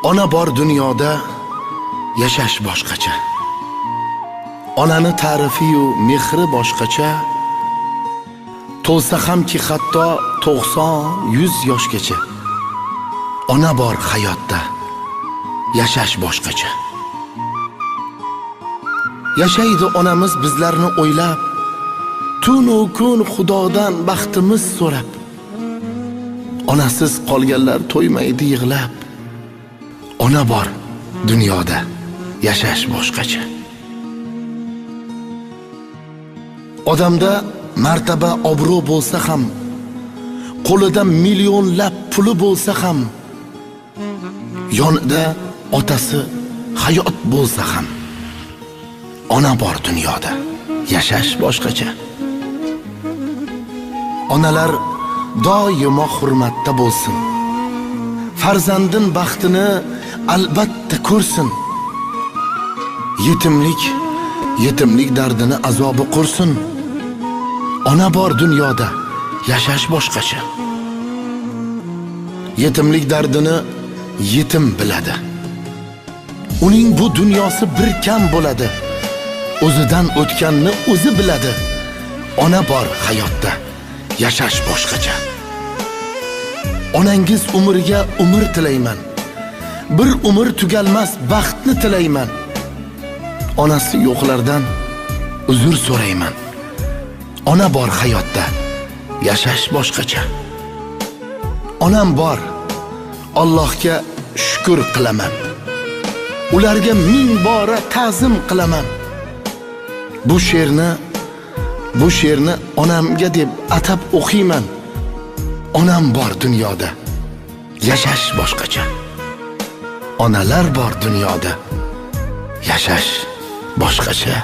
Ona bor dunyoda yashash boshqacha. Onani ta'rifi-yu mehri boshqacha. To'lsa hamki hatto 90-100 yoshgacha. Ona bor hayotda yashash boshqacha. Yashaydi onamiz bizlarni o'ylab, tun u kun Xudodan baxtimiz so'rab. Onasiz qolganlar to'ymaydi yig'lab. Ona bor dunyoda yashash boshqacha. Odamda martaba obro' bo'lsa ham, qo'lida millionlab puli bo'lsa ham, yonida otasi hayot bo'lsa ham, ona bor dunyoda yashash boshqacha. Onalar doimo hurmatda bo'lsin. Farzandin baxtini albatta ko'rsin. Yetimlik dardini azobi qursin. Ona bor dunyoda yashash boshqacha. Yetimlik dardini yetim biladi. Uning bu dunyosi bir kam bo'ladi. O'zidan o'tganni o'zi biladi. Ona bor hayotda yashash boshqacha. Onangiz umriga umr tilayman. Bir umr tugalmas baxtni tilayman. Onasi yo'qlardan uzr so'rayman. Ona bor hayotda yashash boshqacha. Onam bor, Allohga shukr qilaman. Ularga ming bora ta'zim qilaman. Bu she'rni onamga deb atab o'qiyman. Onam bor dunyoda yashash boshqacha. Onalar bor dunyoda yashash boshqacha.